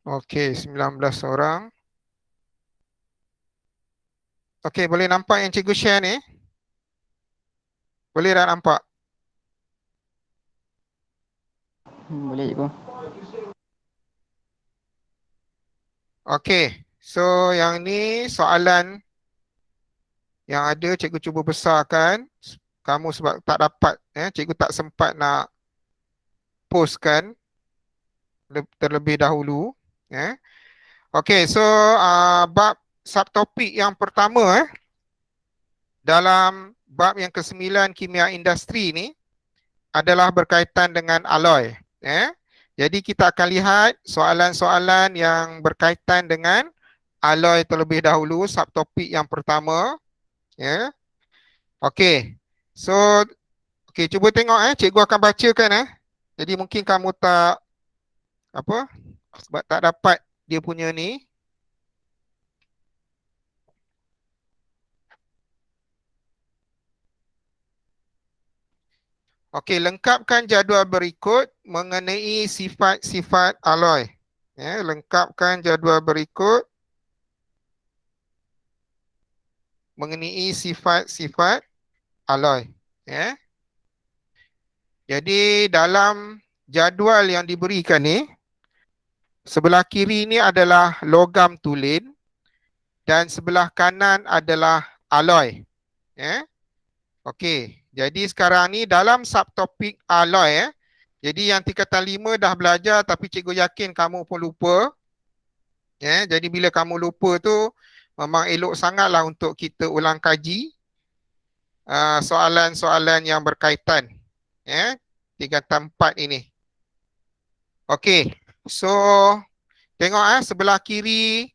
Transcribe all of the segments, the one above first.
Okey, 19 orang. Okey, boleh nampak yang cikgu share ni? Boleh tak nampak? Boleh cikgu. Okey, so yang ni soalan yang ada cikgu cuba besarkan. Kamu sebab tak dapat, cikgu tak sempat nak postkan terlebih dahulu. Eh. Okey, so bab subtopik yang pertama dalam bab yang ke-9 kimia industri ni adalah berkaitan dengan alloy. Jadi kita akan lihat soalan-soalan yang berkaitan dengan alloy terlebih dahulu, subtopik yang pertama. Okey, so cuba tengok cikgu akan bacakan Jadi mungkin kamu tak apa sebab tak dapat dia punya ni. Okey, lengkapkan jadual berikut mengenai sifat-sifat alloy. Lengkapkan jadual berikut mengenai sifat-sifat alloy. Jadi dalam jadual yang diberikan ni, sebelah kiri ni adalah logam tulen dan sebelah kanan adalah alloy. Okey, jadi sekarang ni dalam subtopik alloy jadi yang tingkatan 5 dah belajar tapi cikgu yakin kamu pun lupa. Jadi bila kamu lupa tu memang elok sangatlah untuk kita ulang kaji soalan-soalan yang berkaitan tingkatan 4 ini. Okey, so tengok sebelah kiri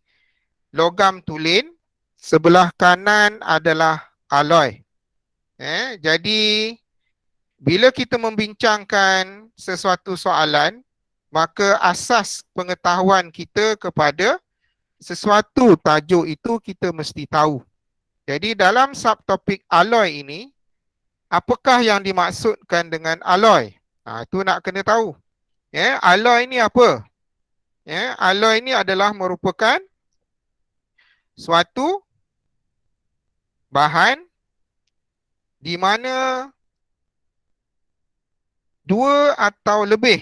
logam tulen, sebelah kanan adalah alloy. Jadi bila kita membincangkan sesuatu soalan, maka asas pengetahuan kita kepada sesuatu tajuk itu kita mesti tahu. Jadi dalam subtopik alloy ini, apakah yang dimaksudkan dengan alloy? Itu nak kena tahu. Alloy ini apa? Alloy ini adalah merupakan suatu bahan di mana dua atau lebih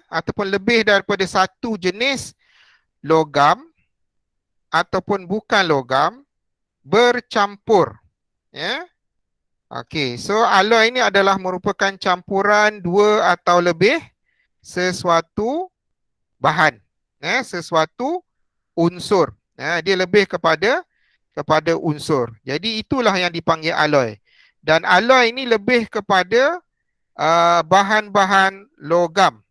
ataupun lebih daripada satu jenis logam ataupun bukan logam bercampur. Okey, so alloy ini adalah merupakan campuran dua atau lebih sesuatu bahan, sesuatu unsur. Dia lebih kepada unsur. Jadi itulah yang dipanggil alloy. Dan alloy ini lebih kepada bahan-bahan logam.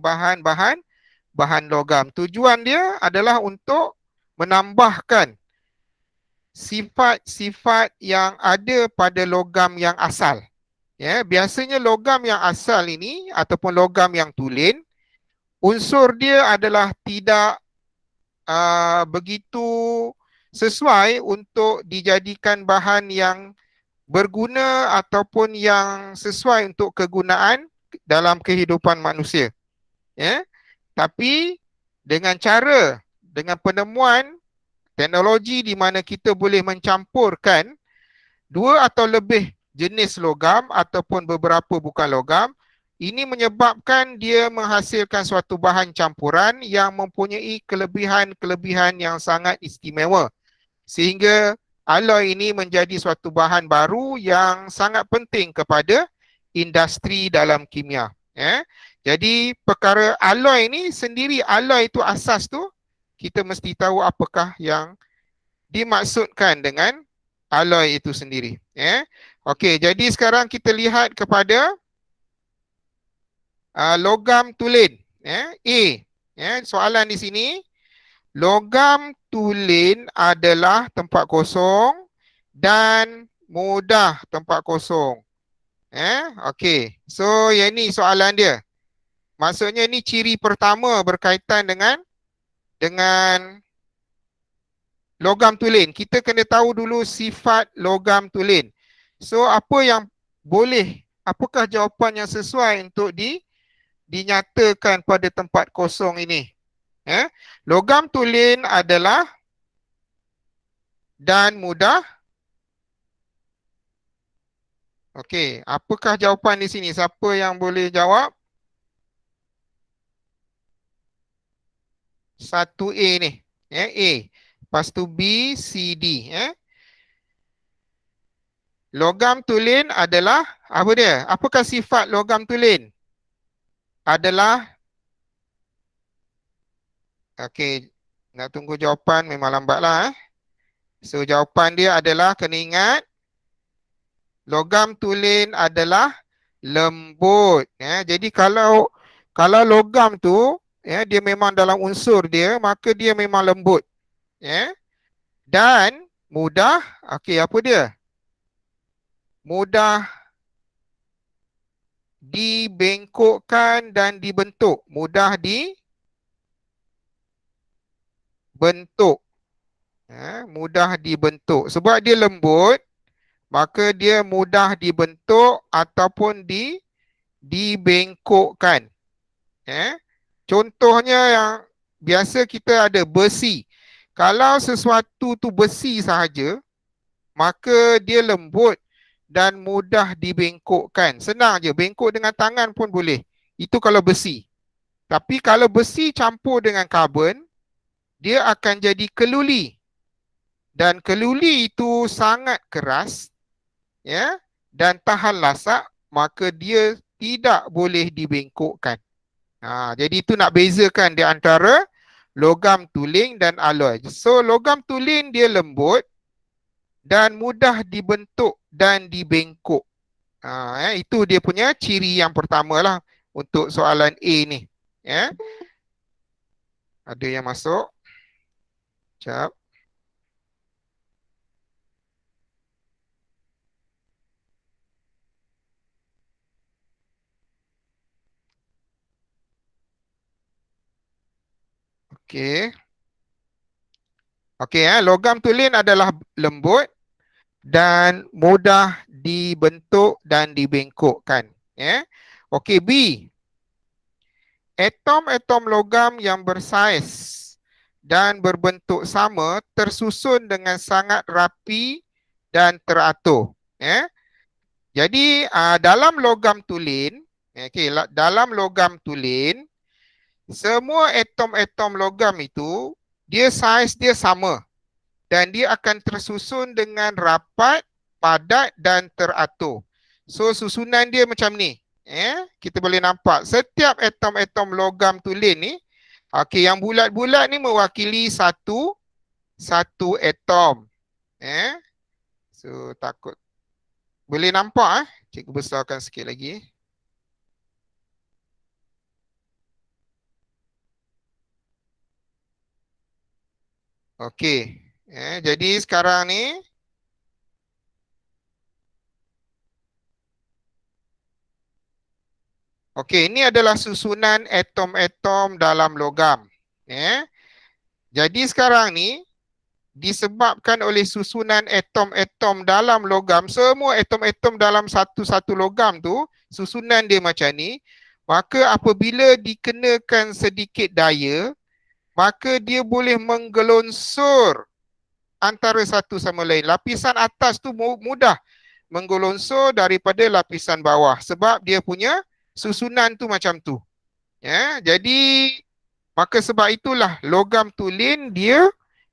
Bahan logam. Tujuan dia adalah untuk menambahkan sifat-sifat yang ada pada logam yang asal. Biasanya logam yang asal ini ataupun logam yang tulen, unsur dia adalah tidak begitu sesuai untuk dijadikan bahan yang berguna ataupun yang sesuai untuk kegunaan dalam kehidupan manusia. Tapi dengan penemuan teknologi di mana kita boleh mencampurkan dua atau lebih jenis logam ataupun beberapa bukan logam, ini menyebabkan dia menghasilkan suatu bahan campuran yang mempunyai kelebihan-kelebihan yang sangat istimewa. Sehingga alloy ini menjadi suatu bahan baru yang sangat penting kepada industri dalam kimia. Jadi perkara alloy ini sendiri, alloy itu asas tu, kita mesti tahu apakah yang dimaksudkan dengan alloy itu sendiri. Okey, jadi sekarang kita lihat kepada logam tulen. A. Soalan di sini, logam tulen adalah tempat kosong dan mudah tempat kosong. Okey, so yang ni soalan dia. Maksudnya ni ciri pertama berkaitan dengan logam tulen. Kita kena tahu dulu sifat logam tulen. So apa yang boleh, apakah jawapan yang sesuai untuk dinyatakan pada tempat kosong ini? Logam tulen adalah dan mudah. Okey, apakah jawapan di sini? Siapa yang boleh jawab? 1A ni. A. Lepas tu B, C, D. Logam tulen adalah, apa dia? Apakah sifat logam tulen? Adalah, okey, nak tunggu jawapan memang lambatlah. So, jawapan dia adalah, kena ingat, logam tulen adalah lembut. Jadi, kalau logam tu, dia memang dalam unsur dia, maka dia memang lembut. Dan mudah, okey, apa dia? Mudah dibengkokkan dan dibentuk. Mudah dibentuk. Mudah dibentuk. Sebab dia lembut, maka dia mudah dibentuk ataupun dibengkokkan. Contohnya yang biasa kita ada besi. Kalau sesuatu tu besi sahaja, maka dia lembut dan mudah dibengkokkan. Senang je, bengkok dengan tangan pun boleh. Itu kalau besi. Tapi kalau besi campur dengan karbon, dia akan jadi keluli. Dan keluli itu sangat keras, dan tahan lasak, maka dia tidak boleh dibengkokkan. Jadi itu nak bezakan di antara logam tulen dan alloy. So logam tulen dia lembut dan mudah dibentuk dan dibengkok. Itu dia punya ciri yang pertama lah untuk soalan A ni. Ada yang masuk? Sekejap. Okey. Okey, logam tulen adalah lembut dan mudah dibentuk dan dibengkokkan. Okey, B. Atom-atom logam yang bersaiz dan berbentuk sama tersusun dengan sangat rapi dan teratur. Jadi dalam logam tulen, dalam logam tulen, semua atom-atom logam itu dia saiz dia sama dan dia akan tersusun dengan rapat, padat dan teratur. So susunan dia macam ni. Kita boleh nampak setiap atom-atom logam tulen ni, yang bulat-bulat ni mewakili satu atom. So takut boleh nampak. Cikgu besarkan sikit lagi. Okey. Jadi sekarang ni okey, ini adalah susunan atom-atom dalam logam. Jadi sekarang ni disebabkan oleh susunan atom-atom dalam logam, semua atom-atom dalam satu-satu logam tu, susunan dia macam ni, maka apabila dikenakan sedikit daya, maka dia boleh menggelonsor antara satu sama lain. Lapisan atas tu mudah menggelonsor daripada lapisan bawah sebab dia punya susunan tu macam tu. Jadi maka sebab itulah logam tulen dia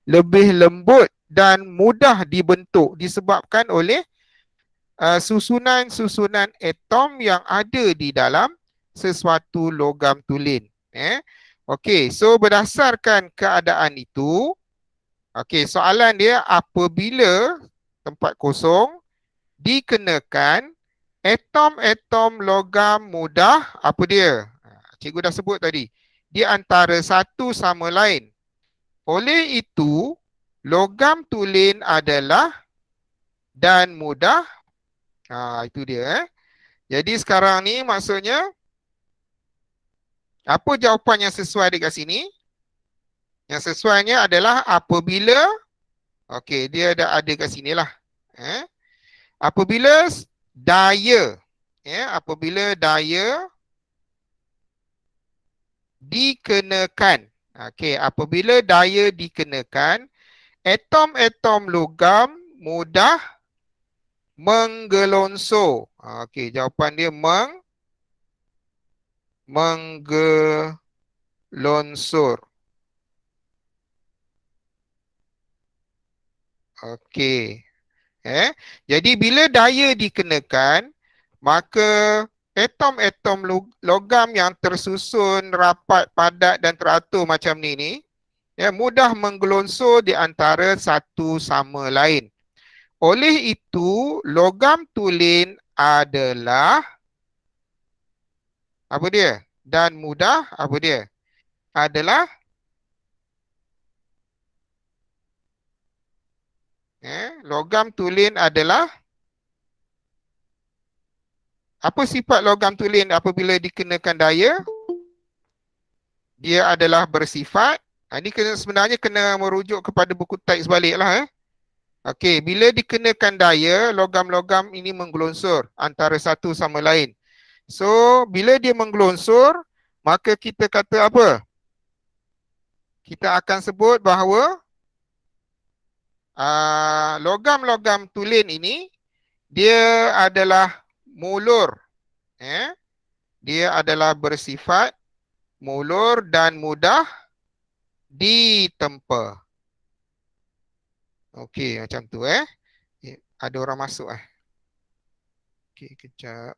lebih lembut dan mudah dibentuk disebabkan oleh susunan-susunan atom yang ada di dalam sesuatu logam tulen. Okey, so berdasarkan keadaan itu, soalan dia apabila tempat kosong dikenakan atom-atom logam mudah, apa dia? Cikgu dah sebut tadi, di antara satu sama lain. Oleh itu, logam tulen adalah dan mudah. Itu dia. Jadi sekarang ni maksudnya, apa jawapan yang sesuai dekat sini? Yang sesuainya adalah apabila, dia ada kat sini lah. Apabila daya, apabila daya dikenakan. Okey, apabila daya dikenakan, atom-atom logam mudah menggelonsor. Okey, jawapan dia menggelonsor. Okey. Jadi bila daya dikenakan, maka atom-atom logam yang tersusun rapat, padat dan teratur macam ni mudah menggelonsor di antara satu sama lain. Oleh itu, logam tulen adalah apa dia? Dan mudah apa dia? Adalah logam tulen adalah apa sifat logam tulen apabila dikenakan daya? Dia adalah bersifat. Ini sebenarnya kena merujuk kepada buku teks baliklah. Okey, bila dikenakan daya, logam-logam ini menggelonsor antara satu sama lain. So, bila dia menggelonsor, maka kita kata apa? Kita akan sebut bahawa logam-logam tulen ini dia adalah molor. Dia adalah bersifat molor dan mudah ditempa. Okey, macam tu Ada orang masuk Okey, kejap.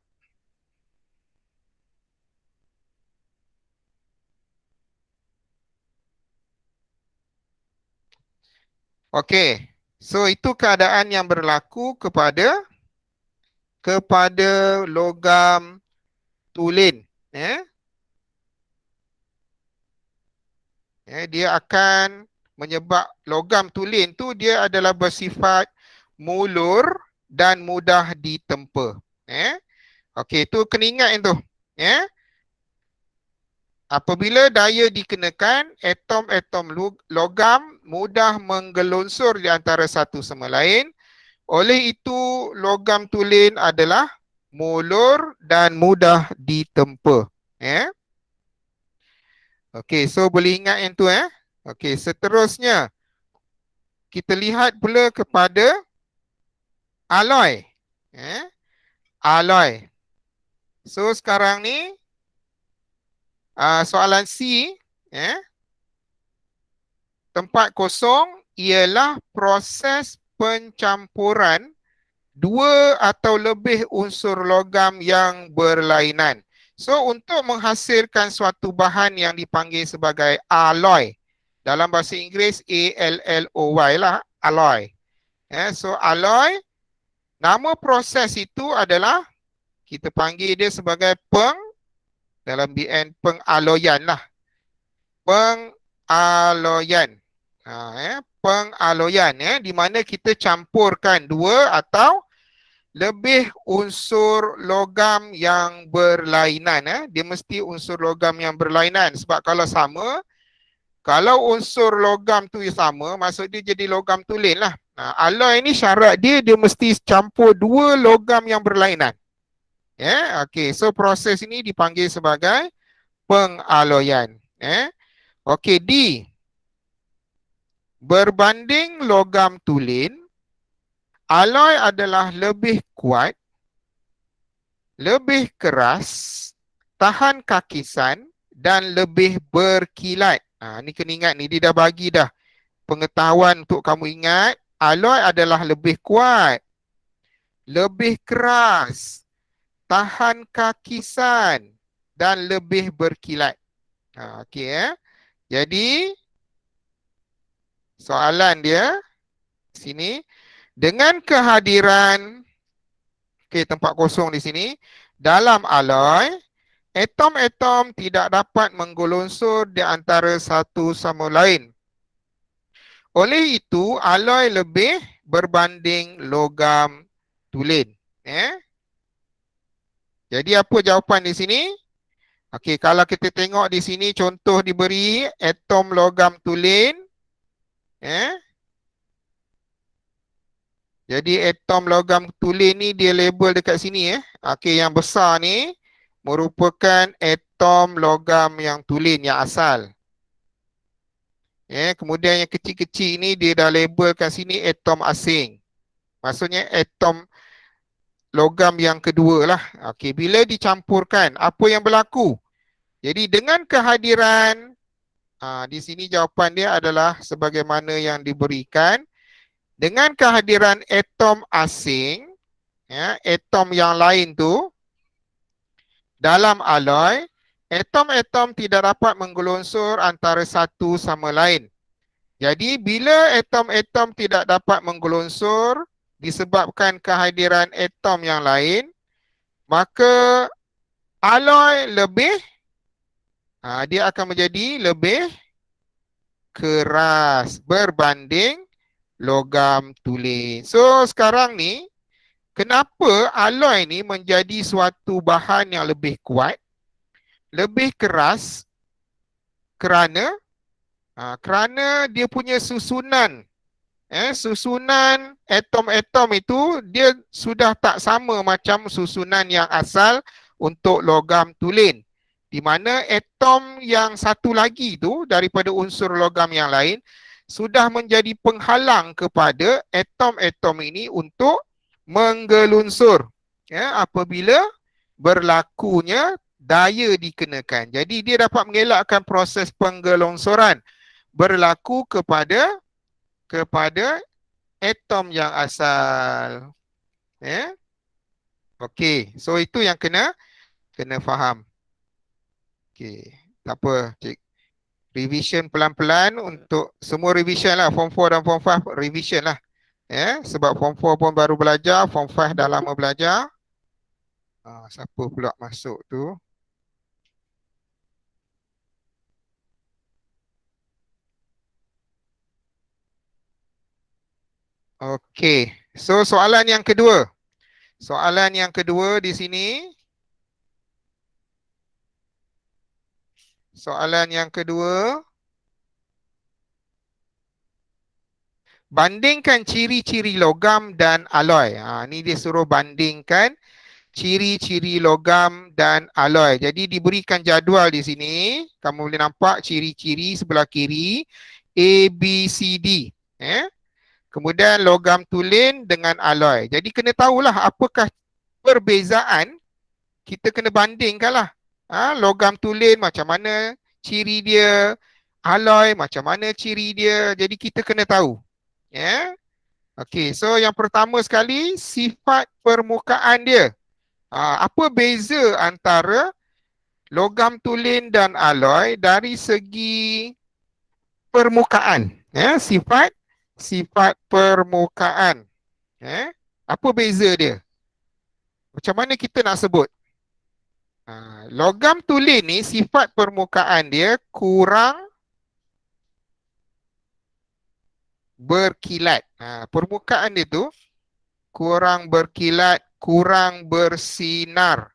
Okey. So itu keadaan yang berlaku kepada logam tulen. Dia akan menyebab logam tulen tu dia adalah bersifat molor dan mudah ditempa. Okey, tu kena ingat itu. Apabila daya dikenakan, atom-atom logam mudah menggelonsor di antara satu sama lain. Oleh itu, logam tulen adalah molor dan mudah ditempa. Okey, so boleh ingat yang tu Okey, seterusnya kita lihat pula kepada alloy. Alloy. So sekarang ni soalan C tempat kosong ialah proses pencampuran dua atau lebih unsur logam yang berlainan. So untuk menghasilkan suatu bahan yang dipanggil sebagai alloy, dalam bahasa Inggeris A-L-L-O-Y lah, alloy. So alloy, nama proses itu adalah kita panggil dia sebagai dalam BN pengaloyan lah. Pengaloyan. Pengaloyan di mana kita campurkan dua atau lebih unsur logam yang berlainan. Dia mesti unsur logam yang berlainan. Sebab kalau sama, kalau unsur logam tu sama, maksud dia jadi logam tulen lah. Alloy ni syarat dia mesti campur dua logam yang berlainan. Okey, so proses ini dipanggil sebagai pengaloyan. Okey, D. Berbanding logam tulen, alloy adalah lebih kuat, lebih keras, tahan kakisan dan lebih berkilat. Ni kena ingat ni, dia dah bagi dah pengetahuan untuk kamu ingat. Alloy adalah lebih kuat, lebih keras, tahan kakisan dan lebih berkilat. Okey Jadi soalan dia sini, dengan kehadiran tempat kosong di sini dalam alloy, atom-atom tidak dapat menggelonsor di antara satu sama lain. Oleh itu, alloy lebih berbanding logam tulen. Jadi apa jawapan di sini? Okey, kalau kita tengok di sini contoh diberi atom logam tulen. Jadi atom logam tulen ni dia label dekat sini Okey, yang besar ni merupakan atom logam yang tulen yang asal. Kemudian yang kecil-kecil ini dia dah labelkan sini atom asing. Maksudnya atom logam yang kedua lah. Okey, bila dicampurkan, apa yang berlaku? Jadi dengan kehadiran, di sini jawapan dia adalah sebagaimana yang diberikan. Dengan kehadiran atom asing, atom yang lain tu, dalam alloy, atom-atom tidak dapat menggelunsur antara satu sama lain. Jadi bila atom-atom tidak dapat menggelunsur disebabkan kehadiran atom yang lain, maka alloy lebih, dia akan menjadi lebih keras berbanding logam tulen. So sekarang ni, kenapa alloy ni menjadi suatu bahan yang lebih kuat, lebih keras? Kerana dia punya susunan, susunan atom-atom itu dia sudah tak sama macam susunan yang asal untuk logam tulen. Di mana atom yang satu lagi tu daripada unsur logam yang lain sudah menjadi penghalang kepada atom-atom ini untuk menggelunsur, apabila berlakunya daya dikenakan. Jadi dia dapat mengelakkan proses penggelongsoran berlaku kepada atom yang asal. Okey, so itu yang kena faham. Okey, tak apa, cik. Revision pelan-pelan untuk semua revision lah, form 4 dan form 5 revision lah. Sebab form 4 pun baru belajar, form 5 dah lama belajar. Siapa pula masuk tu? Okey, so soalan yang kedua. Soalan yang kedua di sini. Soalan yang kedua. Bandingkan ciri-ciri logam dan alloy. Ni dia suruh bandingkan ciri-ciri logam dan alloy. Jadi diberikan jadual di sini. Kamu boleh nampak ciri-ciri sebelah kiri. A, B, C, D. Kemudian logam tulen dengan alloy. Jadi kena tahulah apakah perbezaan. Kita kena bandingkan lah. Logam tulen macam mana ciri dia. Alloy macam mana ciri dia. Jadi kita kena tahu. Okey, so yang pertama sekali, sifat permukaan dia. Apa beza antara logam tulen dan alloy dari segi permukaan? Sifat permukaan. Apa beza dia? Macam mana kita nak sebut? Logam tulen ni sifat permukaan dia kurang berkilat. Permukaan dia tu kurang berkilat, kurang bersinar.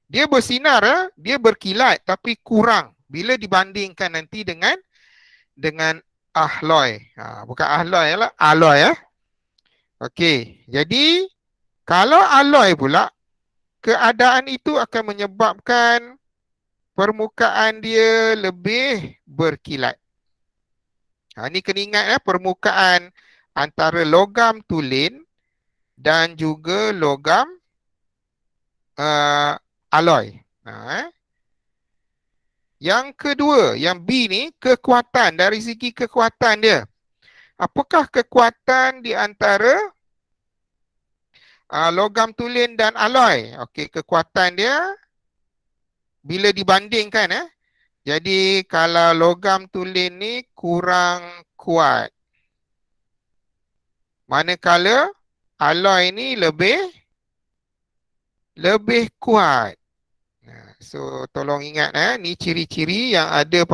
Dia bersinar, dia berkilat tapi kurang bila dibandingkan nanti dengan alloy. Bukan alloy lah, alloy . Okey, jadi kalau alloy pula, keadaan itu akan menyebabkan permukaan dia lebih berkilat. Ini kena ingat permukaan antara logam tulen dan juga logam alloy. Yang kedua, yang B ni, kekuatan. Dari segi kekuatan dia. Apakah kekuatan di antara logam tulen dan alloy? Okey, kekuatan dia bila dibandingkan. Jadi kalau logam tulen ni kurang kuat. Manakala alloy ni lebih kuat. So tolong ingat ni ciri-ciri yang ada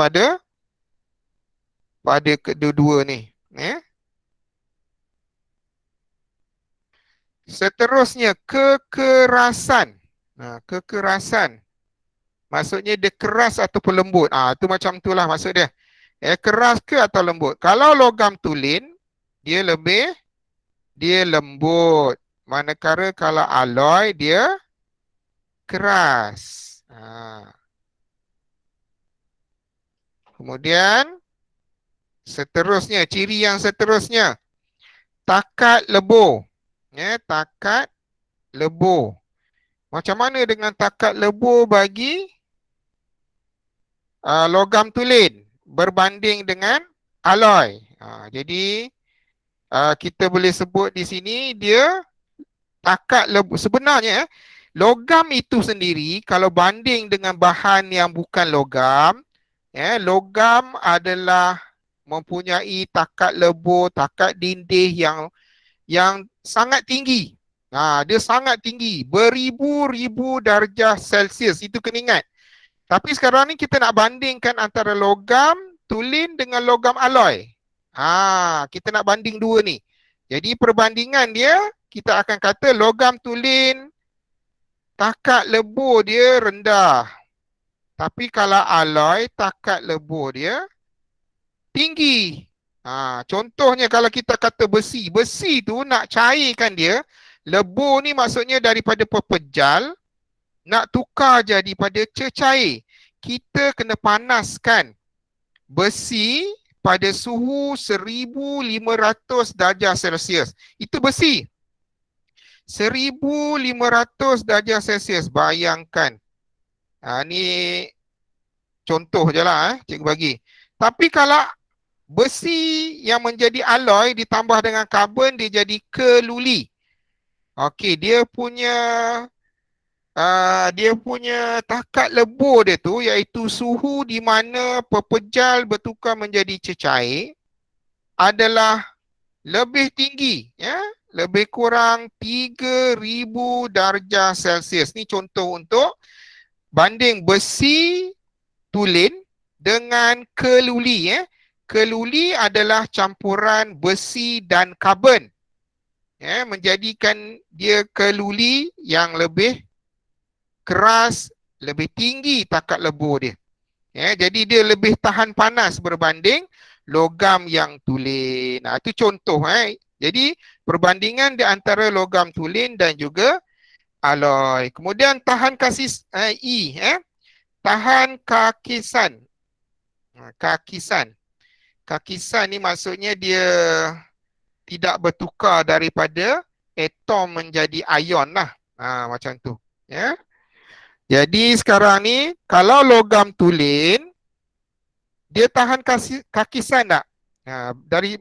pada kedua-dua ni. Seterusnya kekerasan. Kekerasan. Maksudnya dia keras ataupun lembut. Tu macam itulah maksud dia. Keras ke atau lembut. Kalau logam tulen, dia lembut. Manakala kalau alloy, dia keras. Kemudian Seterusnya, ciri yang seterusnya, takat lebur. Takat lebur. Macam mana dengan takat lebur bagi logam tulen berbanding dengan alloy? Jadi kita boleh sebut di sini dia takat lebur. Sebenarnya logam itu sendiri kalau banding dengan bahan yang bukan logam, logam adalah mempunyai takat lebur, takat dinding yang sangat tinggi. Dia sangat tinggi, beribu-ribu darjah Celsius. Itu kena ingat. Tapi sekarang ni kita nak bandingkan antara logam tulen dengan logam alloy. Kita nak banding dua ni. Jadi perbandingan dia, kita akan kata logam tulen takat lebur dia rendah. Tapi kalau alloy, takat lebur dia tinggi. Contohnya kalau kita kata besi. Besi tu nak cairkan dia, lebur ni maksudnya daripada pepejal, nak tukar jadi pada cecair. Kita kena panaskan besi pada suhu 1500 darjah Celsius. Itu besi. 1500 darjah Celsius. Bayangkan. Ni contoh je lah cikgu bagi. Tapi kalau besi yang menjadi alloy ditambah dengan karbon, dia jadi keluli. Okey, dia punya takat lebur dia tu iaitu suhu di mana pepejal bertukar menjadi cecair adalah lebih tinggi, lebih kurang 3000 darjah Celsius. Ni contoh untuk banding besi tulen dengan keluli. Keluli adalah campuran besi dan karbon, menjadikan dia keluli yang lebih keras, lebih tinggi takat lebur dia. Jadi dia lebih tahan panas berbanding logam yang tulen. Itu contoh. Jadi perbandingan di antara logam tulen dan juga alloy. Kemudian tahan tahan kakisan. Kakisan ni maksudnya dia tidak bertukar daripada atom menjadi ion lah. Macam tu. Jadi sekarang ni kalau logam tulen, dia tahan kakisan tak? Dari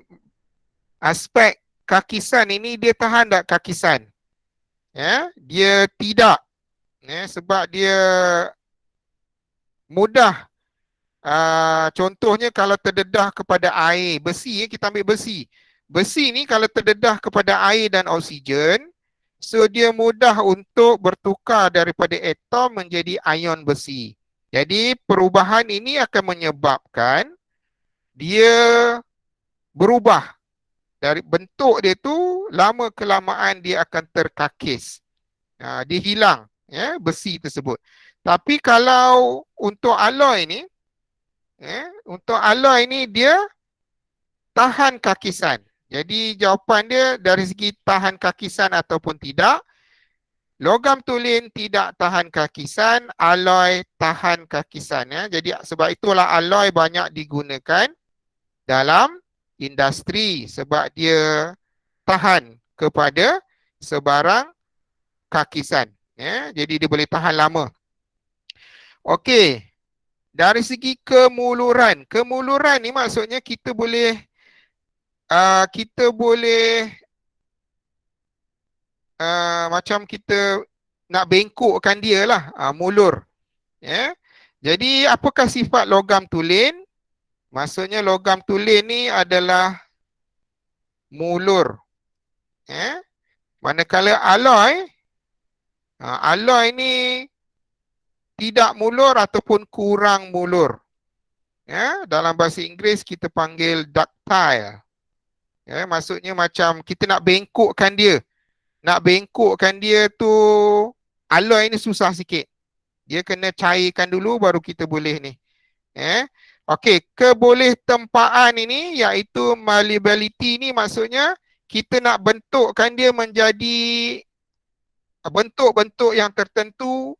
aspek kakisan ini, dia tahan tak kakisan? Dia tidak. Sebab dia mudah. Contohnya kalau terdedah kepada air, besi, kita ambil besi. Besi ni kalau terdedah kepada air dan oksigen, so dia mudah untuk bertukar daripada atom menjadi ion besi. Jadi perubahan ini akan menyebabkan dia berubah. Dari bentuk dia tu, lama kelamaan dia akan terkakis. Dia hilang, besi tersebut. Tapi kalau untuk alloy ni, dia tahan kakisan. Jadi jawapan dia dari segi tahan kakisan ataupun tidak, logam tulen tidak tahan kakisan, alloy tahan kakisan. Jadi sebab itulah alloy banyak digunakan dalam industri sebab dia tahan kepada sebarang kakisan. Jadi dia boleh tahan lama. Okey. Dari segi kemuluran. Kemuluran ni maksudnya kita boleh macam kita nak bengkokkan dia lah, mulur. Jadi apakah sifat logam tulen? Maksudnya logam tulen ni adalah mulur. Manakala alloy ni tidak mulur ataupun kurang mulur. Dalam bahasa Inggeris kita panggil ductile. Maksudnya macam kita nak bengkokkan dia. Nak bengkokkan dia tu, alloy ni susah sikit. Dia kena cairkan dulu baru kita boleh ni. Okey, keboleh tempaan ini iaitu malleability ni maksudnya kita nak bentukkan dia menjadi bentuk-bentuk yang tertentu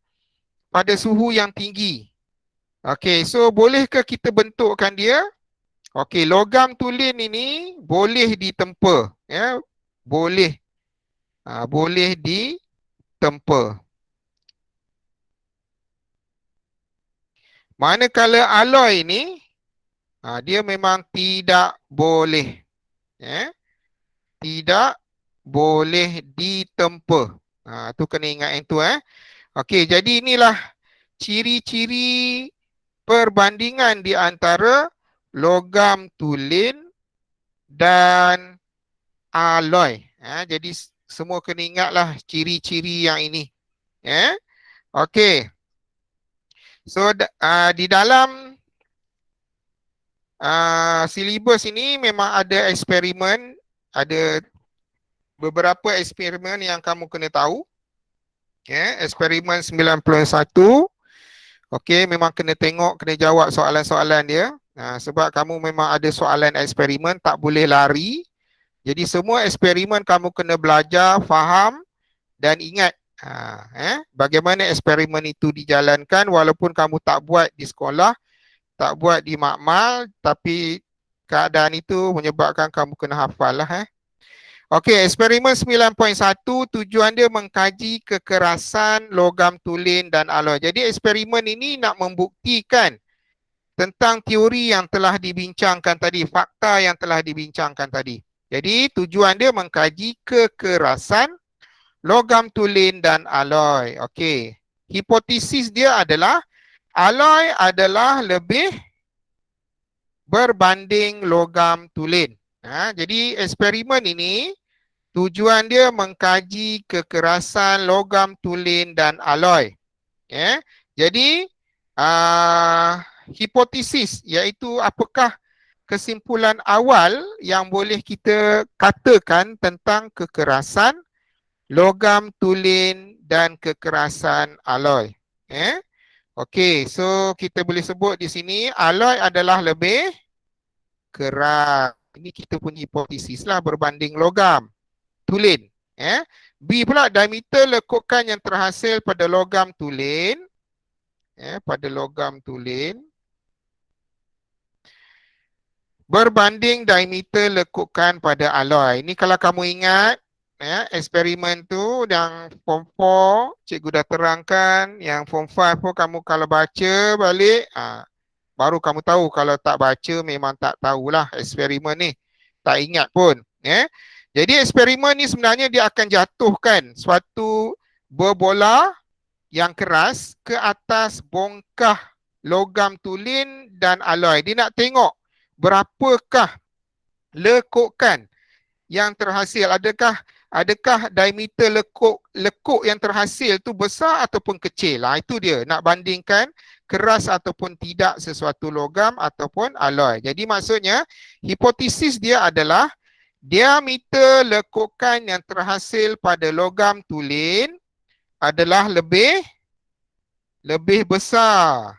pada suhu yang tinggi. Okey, so bolehkah kita bentukkan dia? Okey, logam tulen ini boleh ditempa, ya. Boleh boleh ditempa. Manakala alloy ini dia memang tidak boleh, ya. Tidak boleh ditempa. Tu kena ingat yang tu, Okey, jadi inilah ciri-ciri perbandingan di antara logam tulen dan alloy. Jadi semua kena ingatlah ciri-ciri yang ini. Okey. So di dalam silibus ini memang ada eksperimen, ada beberapa eksperimen yang kamu kena tahu. Eksperimen 91. Okey, memang kena tengok, kena jawab soalan-soalan dia. Sebab kamu memang ada soalan eksperimen, tak boleh lari. Jadi semua eksperimen kamu kena belajar, faham dan ingat bagaimana eksperimen itu dijalankan walaupun kamu tak buat di sekolah, tak buat di makmal, tapi keadaan itu menyebabkan kamu kena hafal lah. Okey, eksperimen 9.1 tujuan dia mengkaji kekerasan logam tulen dan alloy. Jadi eksperimen ini nak membuktikan tentang teori yang telah dibincangkan tadi, fakta yang telah dibincangkan tadi. Jadi tujuan dia mengkaji kekerasan logam tulen dan alloy. Okey. Hipotesis dia adalah alloy adalah lebih berbanding logam tulen. Jadi eksperimen ini tujuan dia mengkaji kekerasan logam tulen dan alloy. Jadi hipotesis iaitu apakah kesimpulan awal yang boleh kita katakan tentang kekerasan logam tulen dan kekerasan alloy. Okey, so kita boleh sebut di sini alloy adalah lebih keras. Ini kita punya hipotesis lah berbanding logam tulen. B pula, diameter lekukan yang terhasil pada logam tulen, berbanding diameter lekukan pada alloy. Ini kalau kamu ingat, eksperimen tu yang form 4 cikgu dah terangkan, yang form 5 pun kamu kalau baca balik, baru kamu tahu. Kalau tak baca memang tak tahulah eksperimen ni. Tak ingat pun. Jadi eksperimen ni sebenarnya dia akan jatuhkan suatu berbola yang keras ke atas bongkah logam tulen dan alloy. Dia nak tengok berapakah lekukan yang terhasil. Adakah diameter lekuk yang terhasil tu besar ataupun kecil. Itu dia, nak bandingkan keras ataupun tidak sesuatu logam ataupun alloy. Jadi maksudnya hipotesis dia adalah diameter lekukan yang terhasil pada logam tulen adalah lebih besar.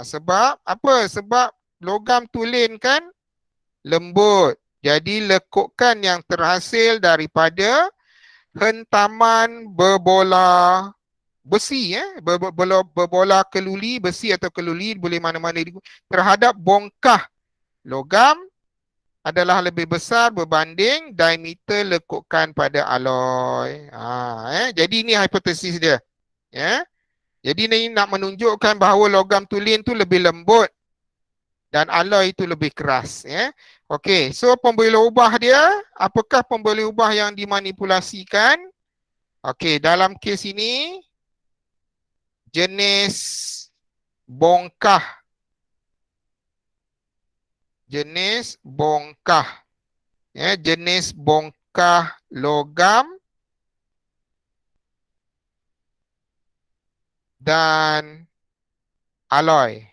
Sebab apa? Sebab logam tulen kan lembut. Jadi lekukan yang terhasil daripada hentaman berbola besi, berbola keluli, besi atau keluli, boleh mana-mana terhadap bongkah logam adalah lebih besar berbanding diameter lekukan pada alloy. Jadi ini hipotesis dia. Jadi ini nak menunjukkan bahawa logam tulen tu lebih lembut dan alloy itu lebih keras. Okey, so pemboleh ubah dia, apakah pemboleh ubah yang dimanipulasikan? Okey, dalam kes ini jenis bongkah. Jenis bongkah logam dan alloy.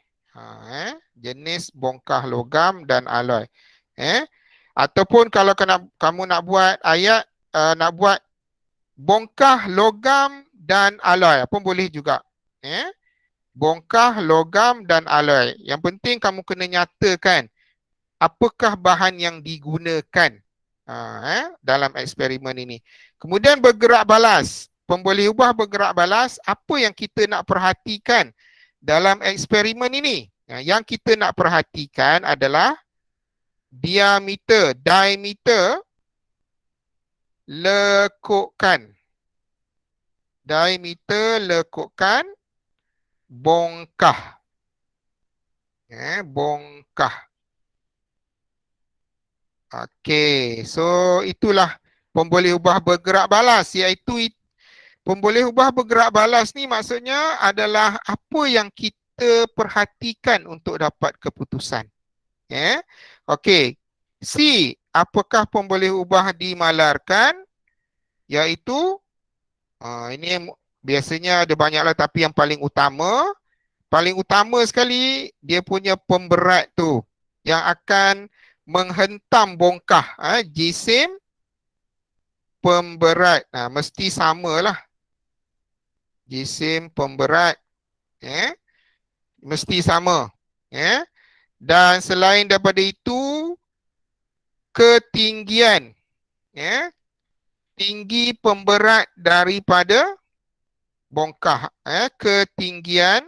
Jenis bongkah logam dan alloy. Ataupun kalau kamu nak buat ayat, nak buat bongkah logam dan alloy pun boleh juga. Bongkah logam dan alloy. Yang penting kamu kena nyatakan apakah bahan yang digunakan dalam eksperimen ini. Kemudian bergerak balas. Pemboleh ubah bergerak balas, apa yang kita nak perhatikan dalam eksperimen ini? Yang kita nak perhatikan adalah diameter, lekukkan. Diameter lekukkan bongkah. Bongkah. Okey, so itulah pemboleh ubah bergerak balas, iaitu pemboleh ubah bergerak balas ni maksudnya adalah apa yang kita perhatikan untuk dapat keputusan. Okey. C, apakah pemboleh ubah dimalarkan? Iaitu ini biasanya ada banyaklah tapi yang paling utama sekali dia punya pemberat tu yang akan menghentam bongkah. Jisim pemberat. Mesti samalah. Jisim pemberat. Mesti sama. Dan selain daripada itu, ketinggian. Tinggi pemberat daripada bongkah. Ketinggian.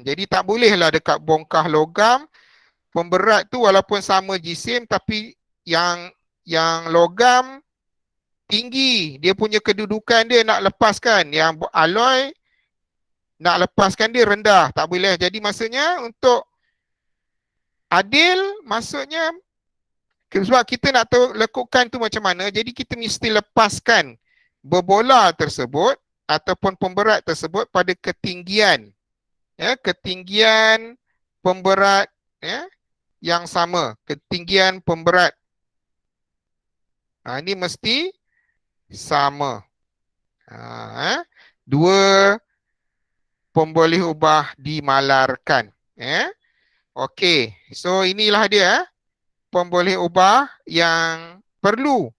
Jadi tak bolehlah dekat bongkah logam, pemberat tu walaupun sama jisim tapi yang logam tinggi, dia punya kedudukan dia nak lepaskan, yang alloy nak lepaskan dia rendah, tak boleh. Jadi maksudnya untuk adil, maksudnya sebab kita nak tahu lekukkan tu macam mana, jadi kita mesti lepaskan berbola tersebut ataupun pemberat tersebut pada ketinggian. Ketinggian pemberat yang sama, ketinggian pemberat. Ini mesti sama. Dua pemboleh ubah dimalarkan. Okey, so inilah dia pemboleh ubah yang perlu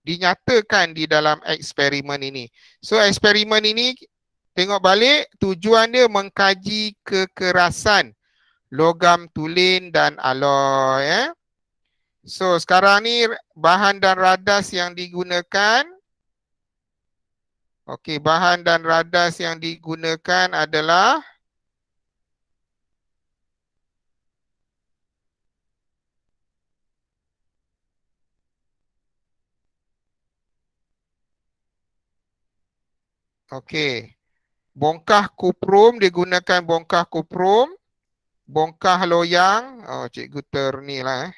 dinyatakan di dalam eksperimen ini. So eksperimen ini tengok balik, tujuan dia mengkaji kekerasan logam tulen dan alloy. So sekarang ni bahan dan radas yang digunakan. Okey, bahan dan radas yang digunakan adalah bongkah kuprum, digunakan bongkah kuprum, bongkah loyang. Cikgu ternilah.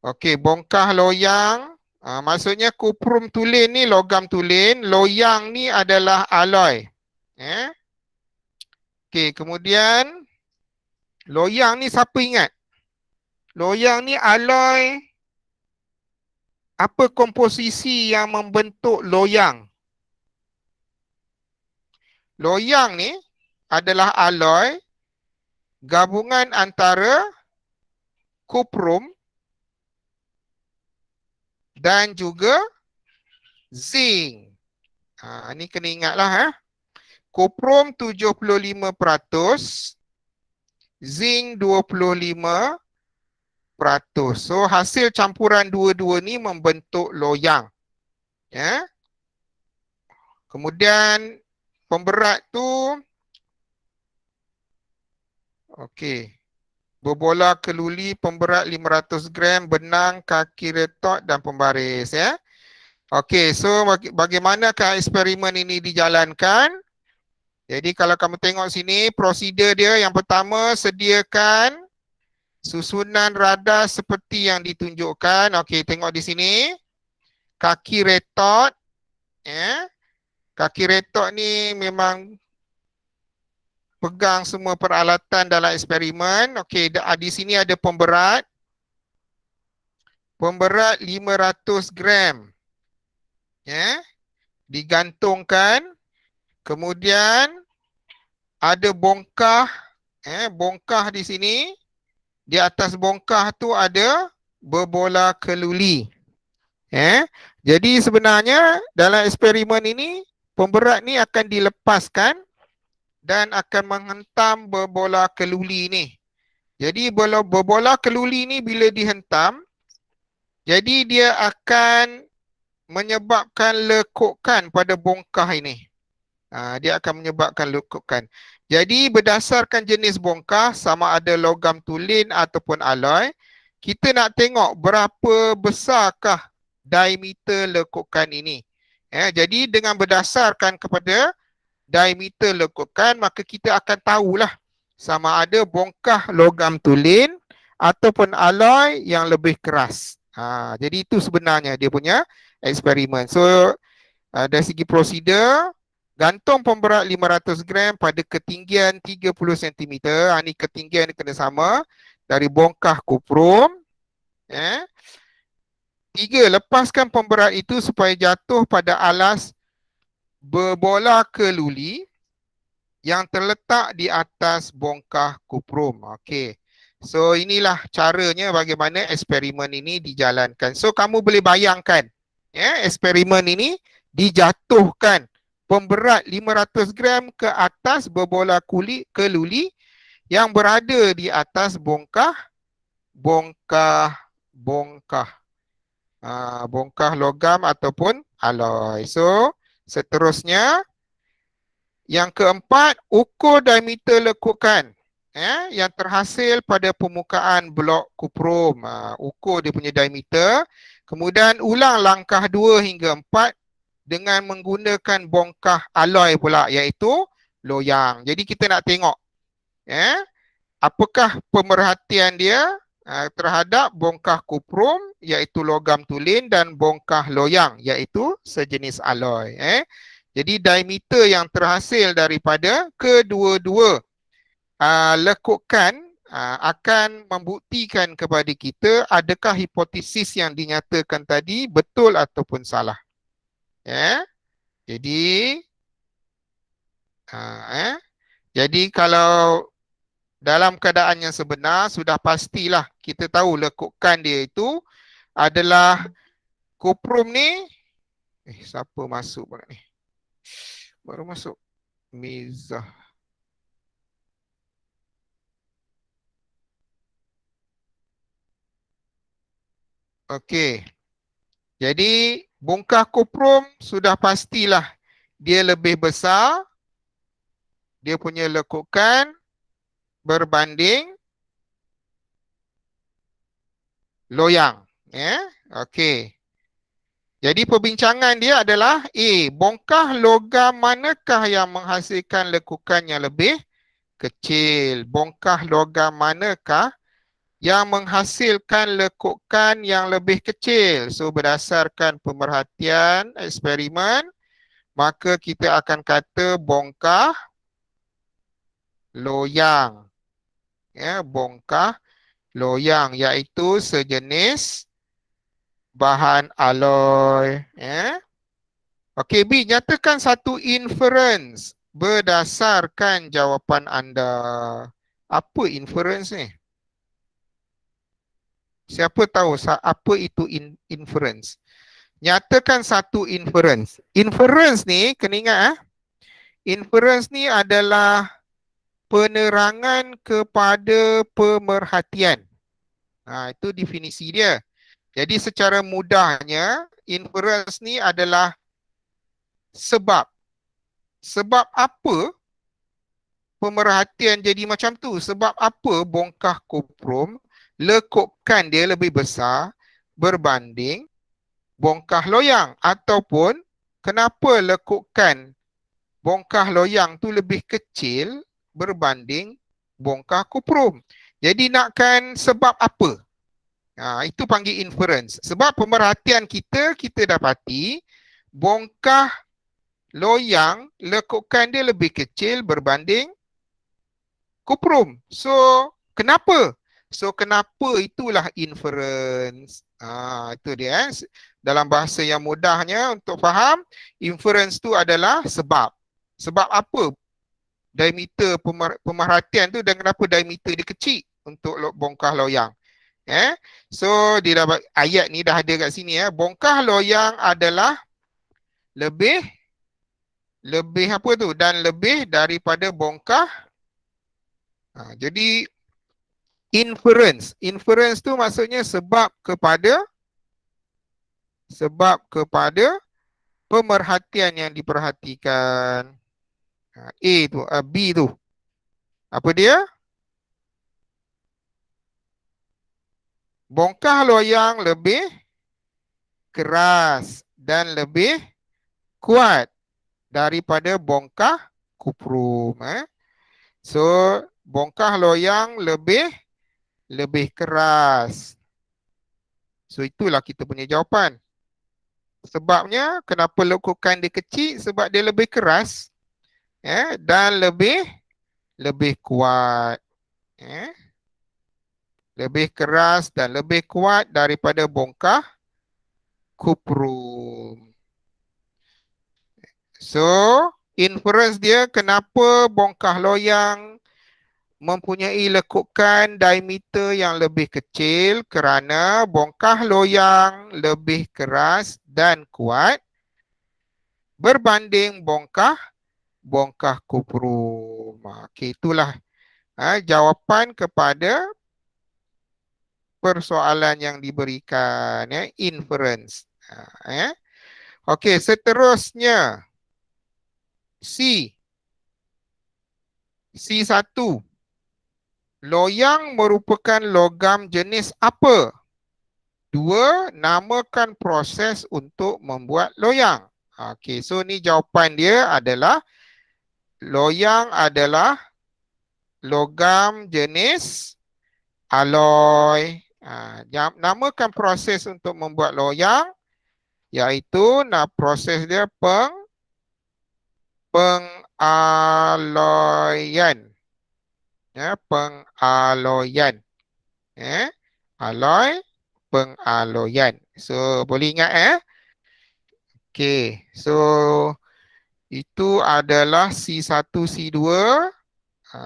Okey, bongkah loyang. Maksudnya kuprum tulen ni logam tulen, loyang ni adalah alloy. Okey, kemudian loyang ni siapa ingat? Loyang ni alloy. Apa komposisi yang membentuk loyang? Loyang ni adalah alloy gabungan antara kuprum dan juga zinc. Ni kena ingatlah. Kuprum 75%, zinc 25%. So hasil campuran dua-dua ni membentuk loyang. Kemudian pemberat tu berbola keluli, pemberat 500 gram, benang, kaki retot dan pembaris. Okey, so bagaimanakah eksperimen ini dijalankan? Jadi kalau kamu tengok sini, prosedur dia yang pertama, sediakan susunan radas seperti yang ditunjukkan. Okey, tengok di sini. Kaki retot. Kaki retot ni memang pegang semua peralatan dalam eksperimen. Okey, di sini ada pemberat. Pemberat 500 gram. Digantungkan. Kemudian ada bongkah. Bongkah di sini. Di atas bongkah tu ada berbola keluli. Jadi sebenarnya dalam eksperimen ini, pemberat ni akan dilepaskan dan akan menghentam berbola keluli ni. Jadi berbola keluli ni bila dihentam, jadi dia akan menyebabkan lekukan pada bongkah ini. Dia akan menyebabkan lekukan. Jadi berdasarkan jenis bongkah, sama ada logam tulen ataupun alloy, kita nak tengok berapa besarkah diameter lekukan ini. Jadi dengan berdasarkan kepada diameter lekukan, maka kita akan tahulah sama ada bongkah logam tulen ataupun alloy yang lebih keras. Jadi itu sebenarnya dia punya eksperimen. So dari segi prosedur, gantung pemberat 500 gram pada ketinggian 30 cm. Ini ketinggian kena sama dari bongkah kuprum. Tiga, lepaskan pemberat itu supaya jatuh pada alas berbola keluli yang terletak di atas bongkah kuprum. Okey. So inilah caranya bagaimana eksperimen ini dijalankan. So kamu boleh bayangkan, eksperimen ini dijatuhkan pemberat 500 gram ke atas berbola keluli yang berada di atas bongkah logam ataupun alloy. So seterusnya, yang keempat, ukur diameter lekukan yang terhasil pada permukaan blok kuprum. Ukur dia punya diameter. Kemudian ulang langkah 2 hingga 4 dengan menggunakan bongkah alloy pula, iaitu loyang. Jadi kita nak tengok apakah pemerhatian dia terhadap bongkah kuprum, iaitu logam tulen, dan bongkah loyang, iaitu sejenis alloy. Jadi diameter yang terhasil daripada kedua-dua lekukan akan membuktikan kepada kita adakah hipotesis yang dinyatakan tadi betul ataupun salah. Jadi kalau dalam keadaan yang sebenar, sudah pastilah kita tahu lekukan dia itu adalah kuprum ni. Siapa masuk pula ni? Baru masuk. Mizah. Okey. Jadi bongkah kuprum sudah pastilah dia lebih besar. Dia punya lekukan berbanding loyang. Okey. Jadi perbincangan dia adalah bongkah logam manakah yang menghasilkan lekukan yang lebih kecil? Bongkah logam manakah yang menghasilkan lekukan yang lebih kecil? So berdasarkan pemerhatian eksperimen, maka kita akan kata bongkah loyang. Bongkah loyang, iaitu sejenis bahan alloy. Okey, B, nyatakan satu inference berdasarkan jawapan anda. Apa inference ni? Siapa tahu apa itu inference? Nyatakan satu inference. Inference ni, kena ingat inference ni adalah penerangan kepada pemerhatian. Itu definisi dia. Jadi secara mudahnya, inference ni adalah sebab. Sebab apa pemerhatian jadi macam tu? Sebab apa bongkah kuprum lekukan dia lebih besar berbanding bongkah loyang? Ataupun kenapa lekukan bongkah loyang tu lebih kecil berbanding bongkah kuprum? Jadi nakkan sebab apa? Itu panggil inference. Sebab pemerhatian kita dapati bongkah loyang lekukan dia lebih kecil berbanding kuprum. So, kenapa? So, kenapa itulah inference. Itu dia. Dalam bahasa yang mudahnya untuk faham, inference tu adalah sebab. Sebab apa diameter pemerhatian tu dan kenapa diameter dia kecil untuk bongkah loyang. So di dalam ayat ni dah ada kat sini bongkah loyang adalah lebih apa tu, dan lebih daripada bongkah. Jadi inference tu maksudnya sebab kepada pemerhatian yang diperhatikan. A tu, B tu. Apa dia? Bongkah loyang lebih keras dan lebih kuat daripada bongkah kuprum. So, bongkah loyang lebih keras. So, itulah kita punya jawapan. Sebabnya, kenapa lekukan dia kecil? Sebab dia lebih keras dan lebih kuat. Lebih keras dan lebih kuat daripada bongkah kuprum. So, inference dia kenapa bongkah loyang mempunyai lekukan diameter yang lebih kecil kerana bongkah loyang lebih keras dan kuat berbanding bongkah kuprum. Okey, itulah jawapan kepada persoalan yang diberikan, inference. Okey, seterusnya C. C1. Loyang merupakan logam jenis apa? 2. Namakan proses untuk membuat loyang. Okey, so ni jawapan dia adalah loyang adalah logam jenis alloy. Namakan proses untuk membuat loyang iaitu proses dia pengaloyan. Pengaloyan. Alloy, pengaloyan. So, boleh ingat Okey, so itu adalah C1, C2.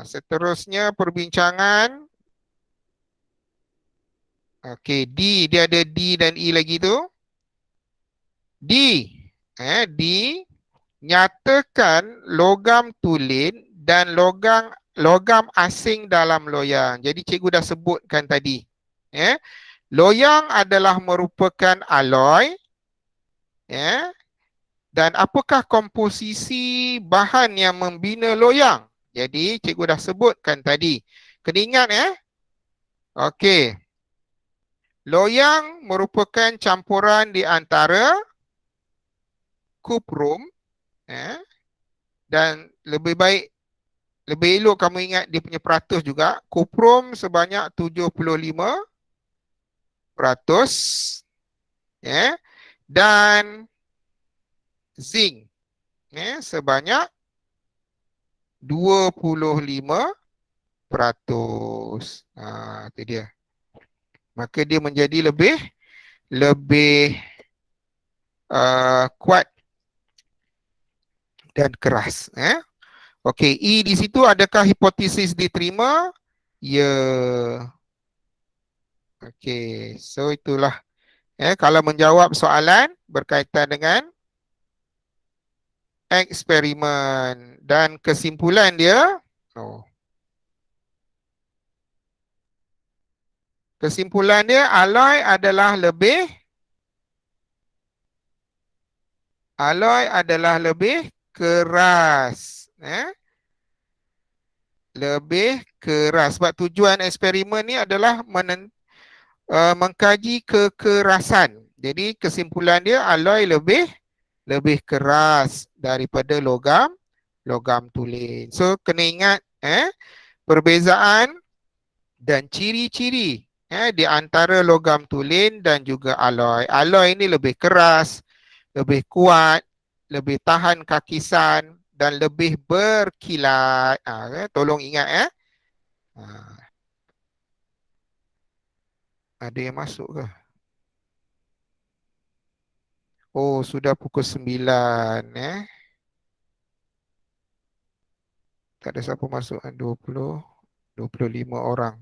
Seterusnya perbincangan. Okey, D, dia ada D dan E lagi tu. D, D, nyatakan logam tulen dan logam asing dalam loyang. Jadi cikgu dah sebutkan tadi. Loyang adalah merupakan alloy. Dan apakah komposisi bahan yang membina loyang? Jadi cikgu dah sebutkan tadi. Kena ingat Okey. Loyang merupakan campuran di antara kuprum dan lebih elok kamu ingat dia punya peratus juga. Kuprum sebanyak 75%, dan zinc sebanyak 25%. Itu dia. Maka dia menjadi lebih kuat dan keras. Okey, E di situ adakah hipotesis diterima? Ya. Okey, so itulah kalau menjawab soalan berkaitan dengan eksperimen dan kesimpulan dia. Kesimpulan dia, alloy adalah lebih keras. Lebih keras. Sebab tujuan eksperimen ni adalah mengkaji kekerasan. Jadi kesimpulan dia, alloy lebih keras daripada logam tulen. So kena ingat perbezaan dan ciri-ciri di antara logam tulen dan juga alloy. Alloy ini lebih keras, lebih kuat, lebih tahan kakisan dan lebih berkilat. Tolong ingat Ada yang masuk ke? Oh, sudah pukul 9 Tak ada siapa masuk 25 orang.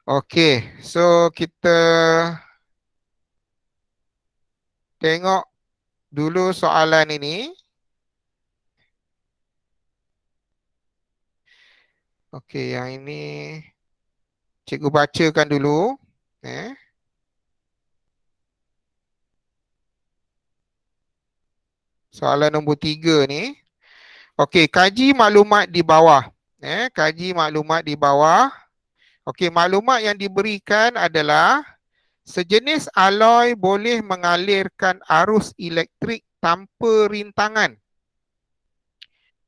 Okey, so kita tengok dulu soalan ini. Okey, yang ini cikgu bacakan dulu. Soalan nombor 3 ni. Okey, kaji maklumat di bawah. Kaji maklumat di bawah. Okey, maklumat yang diberikan adalah sejenis aloi boleh mengalirkan arus elektrik tanpa rintangan.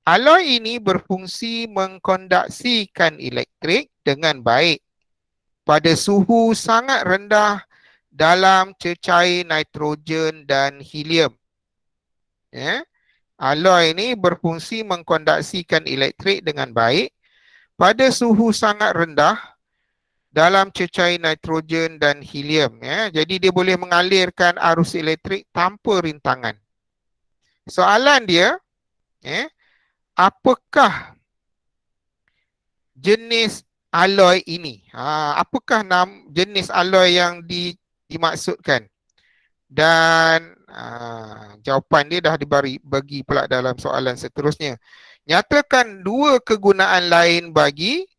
Aloi ini berfungsi mengkondaksikan elektrik dengan baik pada suhu sangat rendah dalam cecair nitrogen dan helium. Aloi ini berfungsi mengkondaksikan elektrik dengan baik pada suhu sangat rendah dalam cecair nitrogen dan helium. Jadi dia boleh mengalirkan arus elektrik tanpa rintangan. Soalan dia, apakah jenis aloi ini? Apakah jenis aloi yang dimaksudkan? Dan jawapan dia dah bagi pula dalam soalan seterusnya. Nyatakan dua kegunaan lain bagi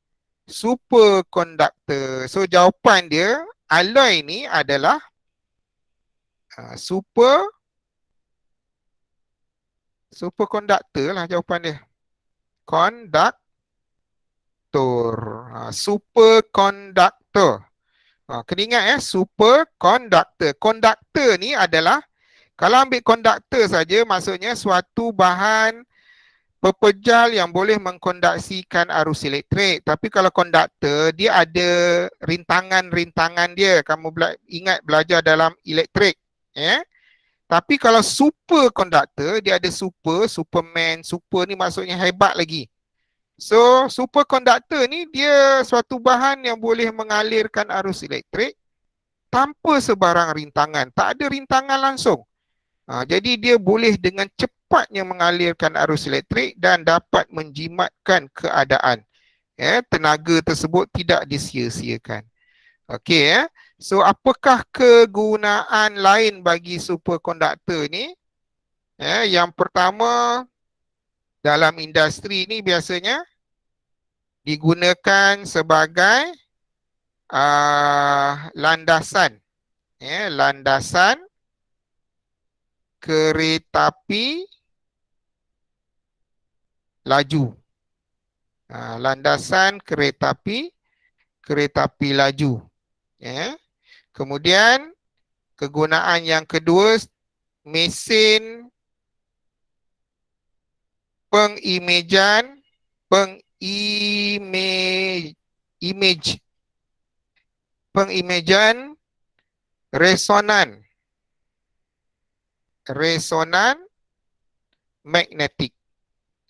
superkonduktor. So jawapan dia, aloi ini adalah superkonduktor lah jawapan dia. Konduktor. Superkonduktor. Kena ingat superkonduktor. Konduktor ni adalah, kalau ambil konduktor saja, maksudnya suatu bahan pepejal yang boleh mengkondaksikan arus elektrik. Tapi kalau konduktor, dia ada rintangan-rintangan dia. Kamu ingat belajar dalam elektrik. Tapi kalau superkonduktor, dia ada Superman, super ni maksudnya hebat lagi. So, superkonduktor ni dia suatu bahan yang boleh mengalirkan arus elektrik tanpa sebarang rintangan. Tak ada rintangan langsung. Jadi dia boleh dengan cepatnya mengalirkan arus elektrik dan dapat menjimatkan keadaan. Tenaga tersebut tidak disia-siakan. Okey. So, apakah kegunaan lain bagi superkonduktor ni? Yang pertama, dalam industri ni biasanya digunakan sebagai landasan. Landasan keretapi laju. Landasan keretapi laju. Kemudian kegunaan yang kedua, mesin pengimejan resonan magnetik.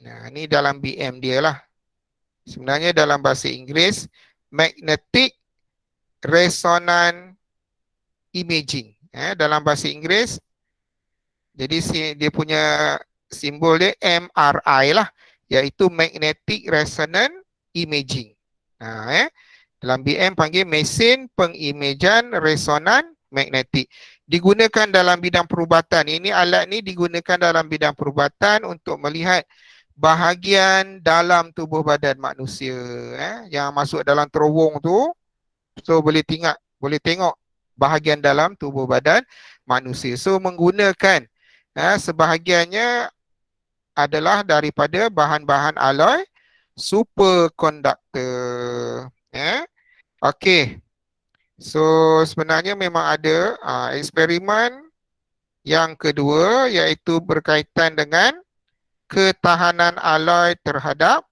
Ini dalam BM dia lah. Sebenarnya dalam bahasa Inggeris, magnetic resonance imaging. Dalam bahasa Inggeris, jadi dia punya simbol dia MRI lah, iaitu magnetic resonance imaging. Dalam BM panggil mesin pengimejan resonan magnetik. Digunakan dalam bidang perubatan. Ini alat ni digunakan dalam bidang perubatan untuk melihat bahagian dalam tubuh badan manusia. Yang masuk dalam terowong tu, so boleh tengok bahagian dalam tubuh badan manusia. So menggunakan sebahagiannya adalah daripada bahan-bahan aloi superkonduktor. Okey. So sebenarnya memang ada eksperimen yang kedua, iaitu berkaitan dengan ketahanan aloi terhadap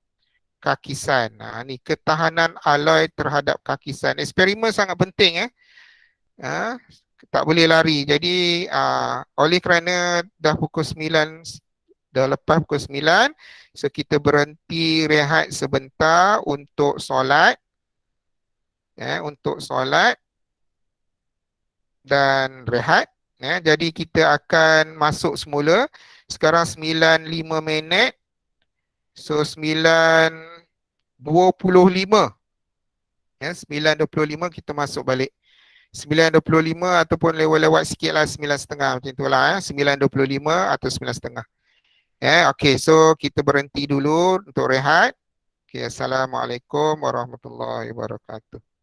kakisan. Ni ketahanan aloi terhadap kakisan. Eksperimen sangat penting. Tak boleh lari. Jadi oleh kerana dah pukul 9, dah lepas pukul 9, so kita berhenti rehat sebentar untuk solat. Untuk solat dan rehat. Jadi kita akan masuk semula. Sekarang 9.05. So 9.25. 9.25 kita masuk balik. 9.25 ataupun lewat-lewat sikit lah, 9.30 macam tu lah. 9.25 atau 9.30. Okey, so kita berhenti dulu untuk rehat. Okey, Assalamualaikum warahmatullahi wabarakatuh.